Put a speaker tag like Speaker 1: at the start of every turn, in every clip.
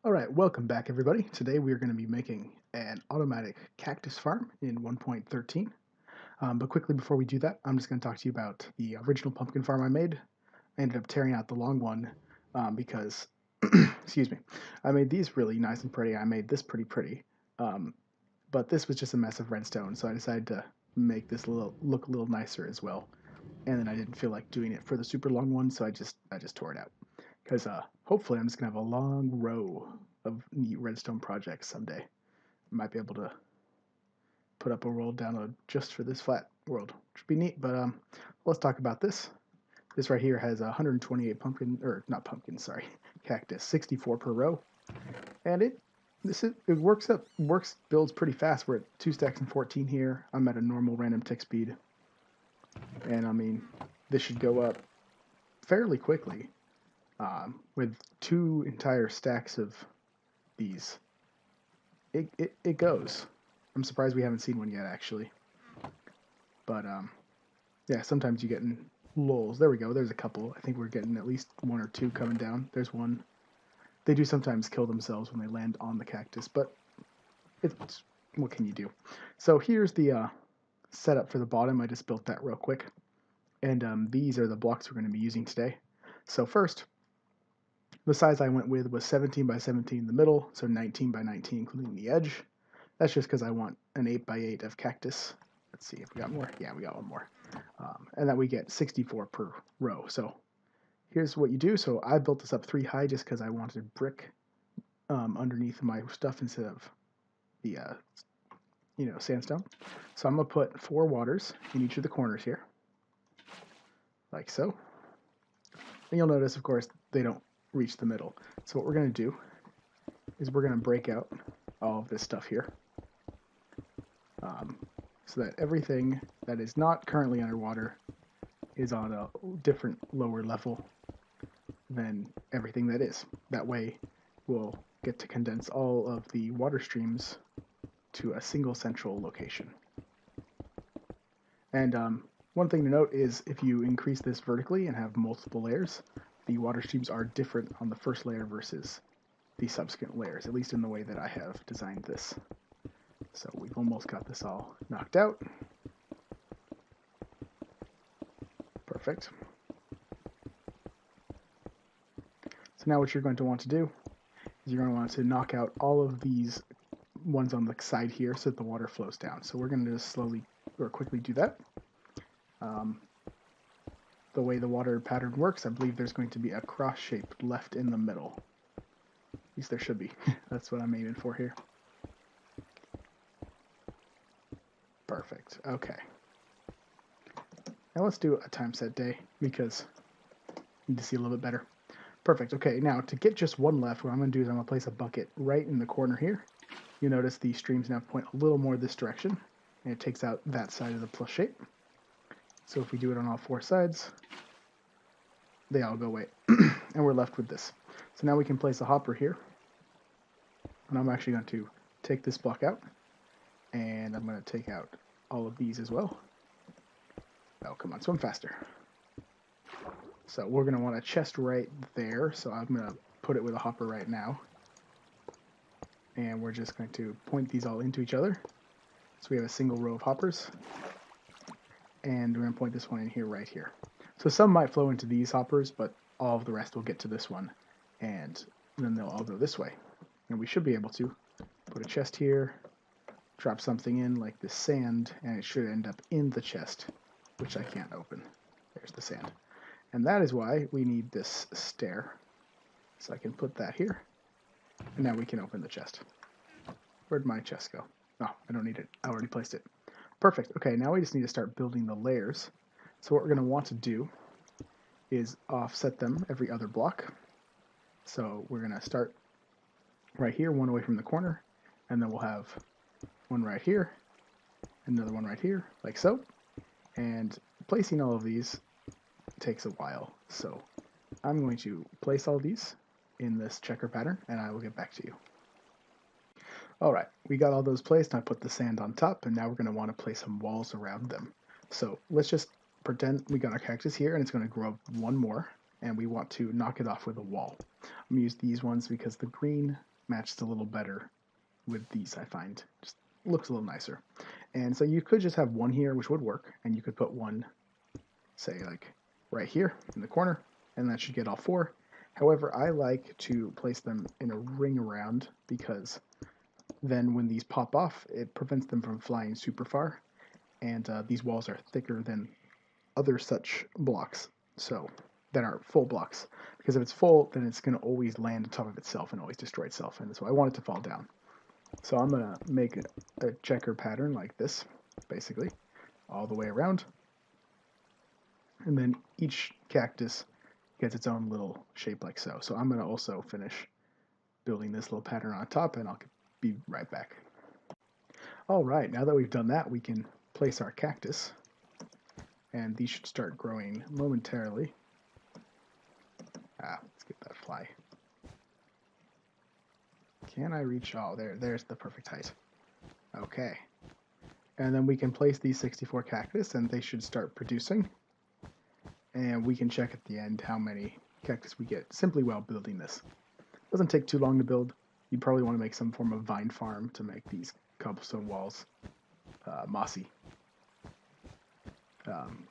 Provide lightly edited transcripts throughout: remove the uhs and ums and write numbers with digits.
Speaker 1: Alright, welcome back everybody. Today we are going to be making an automatic cactus farm in 1.13. But quickly before we do that, I'm just going to talk to you about the original pumpkin farm I made. I ended up tearing out the long one because, excuse me, I made these really nice and pretty. I made this pretty pretty. But this was just a mess of redstone, so I decided to make this look a little nicer as well. And then I didn't feel like doing it for the super long one, so I just tore it out. Because hopefully I'm just going to have a long row of neat redstone projects someday. Might be able to put up a world download just for this flat world, which would be neat. But let's talk about this. This right here has 128 pumpkin, or not pumpkin, sorry, cactus, 64 per row, and it builds pretty fast. We're at 2 stacks and 14 here. I'm at a normal random tick speed, and I mean this should go up fairly quickly with 2 entire stacks of these. It goes. I'm surprised we haven't seen one yet, actually. But yeah, sometimes you get in lulls. There we go. There's a couple. I think we're getting at least 1 or 2 coming down. There's one. They do sometimes kill themselves when they land on the cactus, but it's what can you do? So here's the setup for the bottom. I just built that real quick, and these are the blocks we're going to be using today. So first, the size I went with was 17 by 17 in the middle, so 19 by 19 including the edge. That's just because I want an 8 by 8 of cactus. Let's see if we got more. Yeah, we got one more. And that we get 64 per row. So here's what you do. So I built this up 3 high just because I wanted brick underneath my stuff instead of the sandstone. So I'm gonna put 4 waters in each of the corners here, like so. And you'll notice, of course, they don't reach the middle. So what we're gonna do is we're gonna break out all of this stuff here, so that everything that is not currently underwater is on a different lower level than everything that is. That way we'll get to condense all of the water streams to a single central location. And one thing to note is if you increase this vertically and have multiple layers, the water streams are different on the first layer versus the subsequent layers, at least in the way that I have designed this. So we've almost got this all knocked out. Perfect. So now what you're going to want to do is you're going to want to knock out all of these ones on the side here so that the water flows down. So we're going to just slowly or quickly do that. The way the water pattern works, I believe there's going to be a cross shape left in the middle. At least there should be. That's what I'm aiming for here. Perfect. Okay. Now let's do a time set day because I need to see a little bit better. Perfect. Okay, now to get just one left, what I'm going to do is I'm going to place a bucket right in the corner here. You notice the streams now point a little more this direction, and it takes out that side of the plus shape. So if we do it on all 4 sides, they all go away, and we're left with this. So now we can place a hopper here, and I'm actually going to take this block out, and I'm going to take out all of these as well. Oh, come on, swim faster. So we're going to want a chest right there, so I'm going to put it with a hopper right now. And we're just going to point these all into each other. So we have a single row of hoppers. And we're going to point this one in here, right here. So some might flow into these hoppers, but all of the rest will get to this one. And then they'll all go this way. And we should be able to put a chest here, drop something in like this sand, and it should end up in the chest, which I can't open. There's the sand. And that is why we need this stair. So I can put that here. And now we can open the chest. Where'd my chest go? Oh, I don't need it. I already placed it. Perfect. Okay, now we just need to start building the layers. So what we're going to want to do is offset them every other block. So we're going to start right here, one away from the corner, and then we'll have one right here, another one right here, like so. And placing all of these takes a while. So I'm going to place all these in this checker pattern, and I will get back to you. Alright, we got all those placed, and I put the sand on top, and now we're going to want to place some walls around them. So let's just pretend we got our cactus here, and it's going to grow one more, and we want to knock it off with a wall. I'm going to use these ones because the green matches a little better with these, I find. Just looks a little nicer. And so you could just have one here, which would work, and you could put one, say, like right here in the corner, and that should get all 4. However, I like to place them in a ring around because then when these pop off, it prevents them from flying super far, and these walls are thicker than other such blocks, so that are full blocks. Because if it's full, then it's going to always land on top of itself and always destroy itself, and so I want it to fall down. So I'm going to make a checker pattern like this, basically, all the way around. And then each cactus gets its own little shape like so. So I'm going to also finish building this little pattern on top, and I'll be right back. All right, now that we've done that, we can place our cactus, and these should start growing momentarily. Let's get that fly. Can I reach? Oh, there's the perfect height. Okay. And then we can place these 64 cactus, and they should start producing. And we can check at the end how many cactus we get simply while building this. Doesn't take too long to build. You'd probably want to make some form of vine farm to make these cobblestone walls mossy.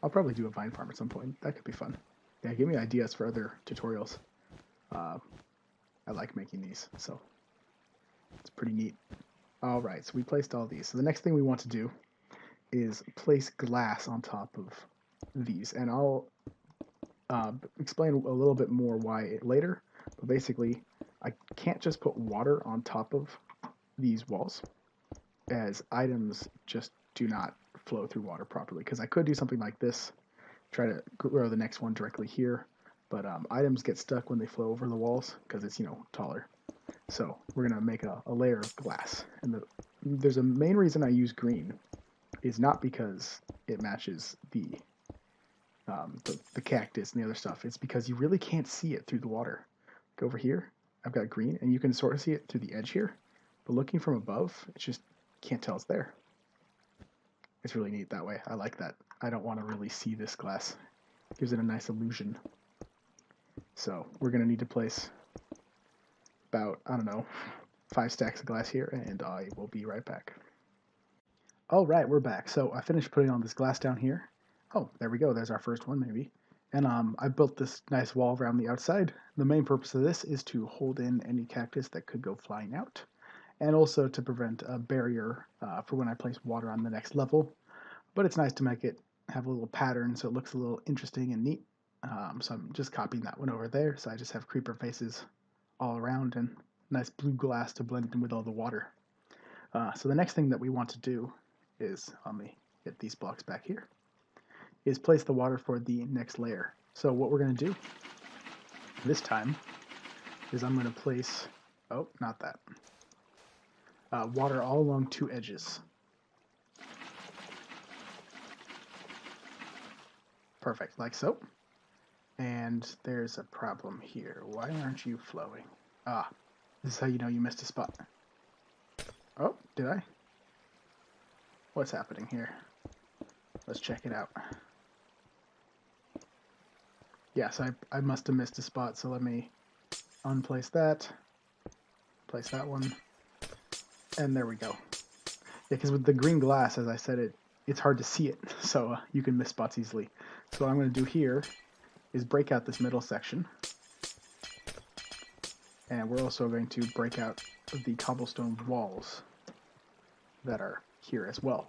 Speaker 1: I'll probably do a vine farm at some point. That could be fun. Yeah, give me ideas for other tutorials. I like making these, so it's pretty neat. All right, so we placed all these. So the next thing we want to do is place glass on top of these, and I'll explain a little bit more why later. But basically, I can't just put water on top of these walls, as items just do not flow through water properly. Because I could do something like this, try to grow the next one directly here, but items get stuck when they flow over the walls because it's, taller. So we're going to make a layer of glass. And there's a main reason I use green is not because it matches the cactus and the other stuff. It's because you really can't see it through the water. Go over here, I've got green, and you can sort of see it through the edge here. But looking from above, it's just can't tell it's there. It's really neat that way. I like that. I don't want to really see this glass. It gives it a nice illusion. So we're going to need to place about, 5 stacks of glass here, and I will be right back. All right, we're back. So I finished putting on this glass down here. Oh, there we go. There's our first one, maybe. And I built this nice wall around the outside. The main purpose of this is to hold in any cactus that could go flying out, and also to prevent a barrier for when I place water on the next level. But it's nice to make it have a little pattern so it looks a little interesting and neat. So I'm just copying that one over there. So I just have creeper faces all around and nice blue glass to blend in with all the water. So the next thing that we want to do is, let me get these blocks back here, is place the water for the next layer. So what we're going to do this time is I'm going to place, oh, not that, water all along 2 edges. Perfect, like so. And there's a problem here. Why aren't you flowing? This is how you know you missed a spot. Oh, did I? What's happening here? Let's check it out. Yes, I must have missed a spot, so let me unplace that, place that one, and there we go. Yeah, because with the green glass, as I said, it's hard to see it, so you can miss spots easily. So what I'm going to do here is break out this middle section, and we're also going to break out the cobblestone walls that are here as well.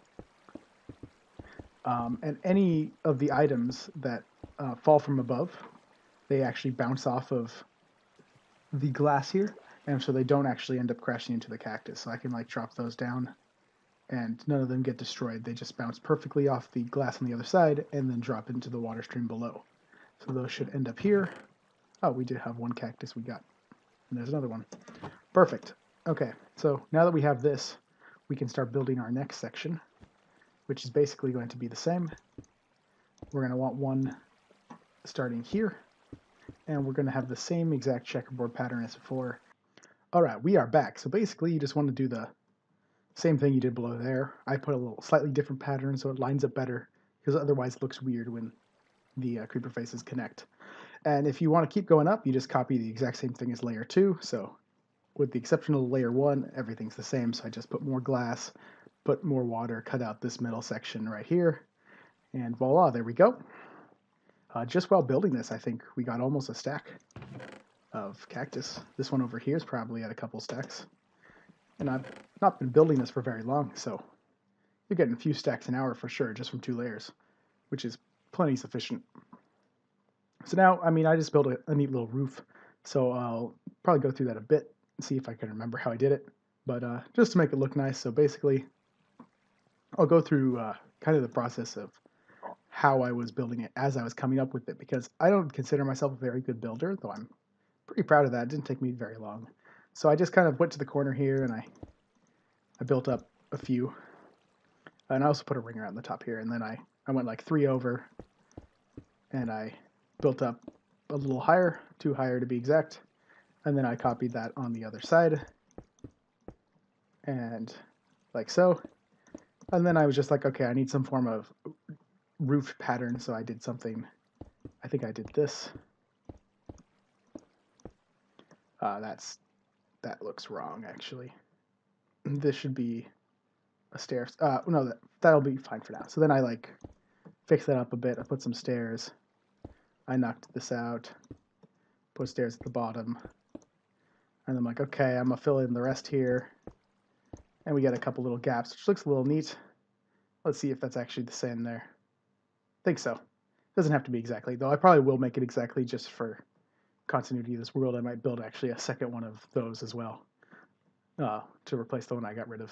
Speaker 1: And any of the items that fall from above, they actually bounce off of the glass here, and so they don't actually end up crashing into the cactus. So I can drop those down, and none of them get destroyed. They just bounce perfectly off the glass on the other side, and then drop into the water stream below. So those should end up here. Oh, we did have one cactus we got, and there's another one. Perfect. Okay, so now that we have this, we can start building our next section, which is basically going to be the same. We're going to want one starting here, and we're going to have the same exact checkerboard pattern as before. All right, we are back. So basically, you just want to do the same thing you did below there. I put a little slightly different pattern so it lines up better, because otherwise it looks weird when the creeper faces connect. And if you want to keep going up, you just copy the exact same thing as layer 2. So with the exception of layer 1, everything's the same. So I just put more glass, put more water, cut out this middle section right here, and voila, there we go. Just while building this, I think we got almost a stack of cactus. This one over here is probably at a couple stacks. And I've not been building this for very long, so you're getting a few stacks an hour for sure, just from 2 layers, which is plenty sufficient. So now, I mean, I just built a neat little roof, so I'll probably go through that a bit and see if I can remember how I did it. But just to make it look nice, so basically, I'll go through kind of the process of how I was building it as I was coming up with it, because I don't consider myself a very good builder, though I'm pretty proud of that. It didn't take me very long. So I just kind of went to the corner here and I built up a few. And I also put a ring around the top here, and then I went like 3 over, and I built up a little higher, 2 higher to be exact, and then I copied that on the other side, and like so. And then I was just like, okay, I need some form of roof pattern, so I did something. I think I did this. That looks wrong, actually. This should be a stair. No, that'll be fine for now. So then I like fixed that up a bit. I put some stairs. I knocked this out. Put stairs at the bottom. And I'm like, okay, I'm gonna fill in the rest here. And we got a couple little gaps, which looks a little neat. Let's see if that's actually the same there. I think so. Doesn't have to be exactly, though I probably will make it exactly just for continuity of this world. I might build actually a second one of those as well to replace the one I got rid of,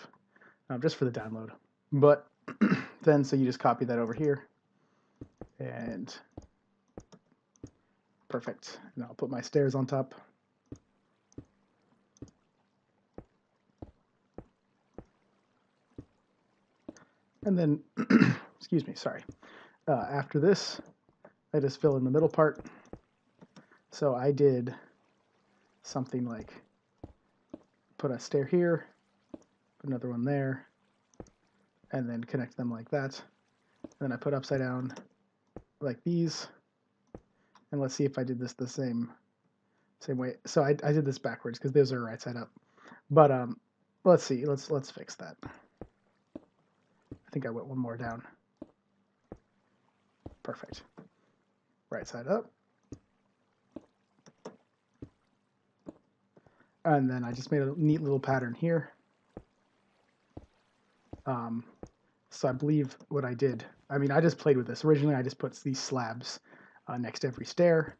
Speaker 1: just for the download. But then, so you just copy that over here, and perfect. And I'll put my stairs on top. And then, excuse me, sorry. After this, I just fill in the middle part. So I did something like put a stair here, put another one there, and then connect them like that. And then I put upside down like these. And let's see if I did this the same way. So I did this backwards because those are right side up. But let's see. Let's fix that. I think I went one more down. Perfect. Right side up. And then I just made a neat little pattern here. So I believe what I did, I mean, I just played with this. Originally, I just put these slabs next to every stair.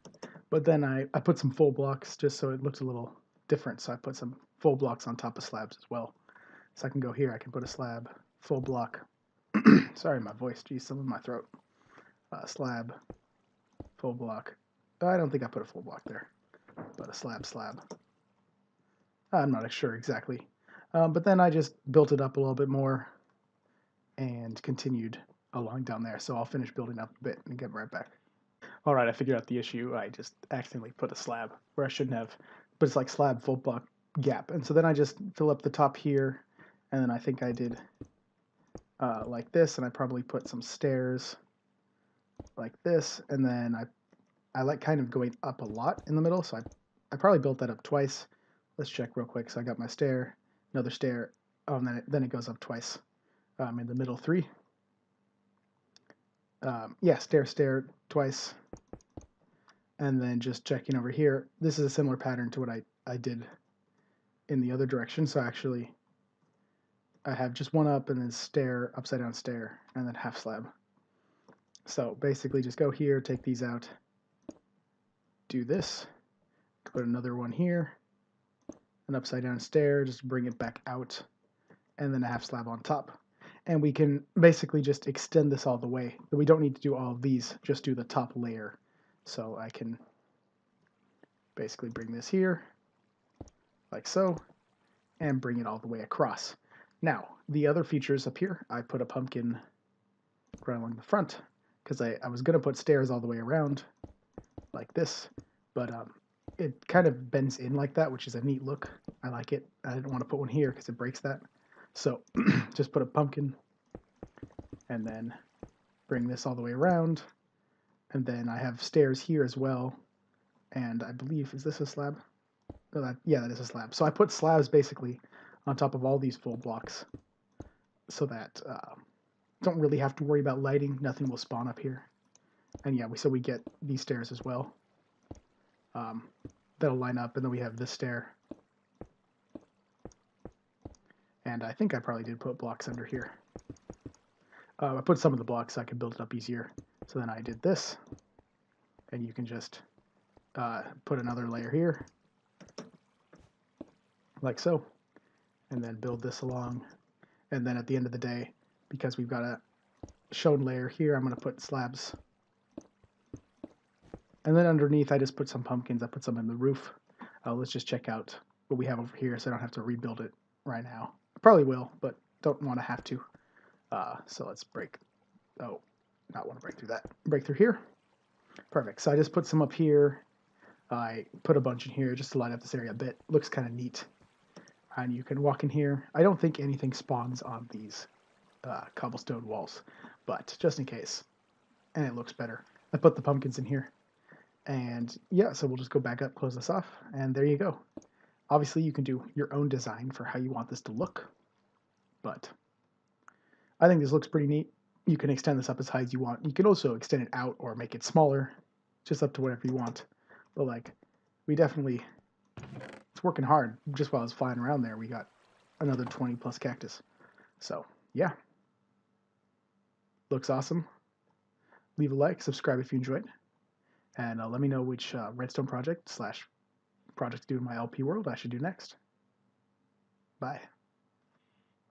Speaker 1: But then I put some full blocks just so it looks a little different. So I put some full blocks on top of slabs as well. So I can go here, I can put a slab, full block. Sorry, my voice, geez, some in my throat. Slab, full block. I don't think I put a full block there, but a slab. I'm not sure exactly. But then I just built it up a little bit more and continued along down there. So I'll finish building up a bit and get right back. All right, I figured out the issue. I just accidentally put a slab where I shouldn't have, but it's like slab full block gap. And so then I just fill up the top here, and then I think I did like this, and I probably put some stairs like this, and then I like kind of going up a lot in the middle, so I probably built that up twice. Let's check real quick. So I got my stair, another stair, and then it goes up twice in the middle 3. Yeah, stair twice, and then just checking over here. This is a similar pattern to what I did in the other direction. So actually, I have just one up and then stair, upside down stair, and then half slab. So basically, just go here, take these out, do this, put another one here, an upside down stair, just bring it back out, and then a half slab on top. And we can basically just extend this all the way. We don't need to do all of these, just do the top layer. So I can basically bring this here, like so, and bring it all the way across. Now, the other features up here, I put a pumpkin right along the front, because I was going to put stairs all the way around, like this, but it kind of bends in like that, which is a neat look. I like it. I didn't want to put one here because it breaks that. So just put a pumpkin and then bring this all the way around. And then I have stairs here as well. And I believe, is this a slab? Yeah, that is a slab. So I put slabs basically on top of all these full blocks so that don't really have to worry about lighting. Nothing will spawn up here. And yeah, so we get these stairs as well. That'll line up, and then we have this stair. And I think I probably did put blocks under here. I put some of the blocks so I could build it up easier. So then I did this, and you can just put another layer here, like so, and then build this along. And then at the end of the day, because we've got a shown layer here, I'm going to put slabs. And then underneath, I just put some pumpkins. I put some in the roof. Let's just check out what we have over here so I don't have to rebuild it right now. I probably will, but don't want to have to. So let's break. Oh, not want to break through that. Break through here. Perfect. So I just put some up here. I put a bunch in here just to light up this area a bit. Looks kind of neat. And you can walk in here. I don't think anything spawns on these cobblestone walls, but just in case. And it looks better. I put the pumpkins in here. And yeah, so we'll just go back up, close this off, and there you go. Obviously, you can do your own design for how you want this to look, but I think this looks pretty neat. You can extend this up as high as you want. You can also extend it out or make it smaller, just up to whatever you want. But like, it's working hard. Just while I was flying around there, we got another 20 plus cactus. So yeah, looks awesome. Leave a like, subscribe if you enjoyed. And let me know which redstone project / project to do in my LP world I should do next. Bye.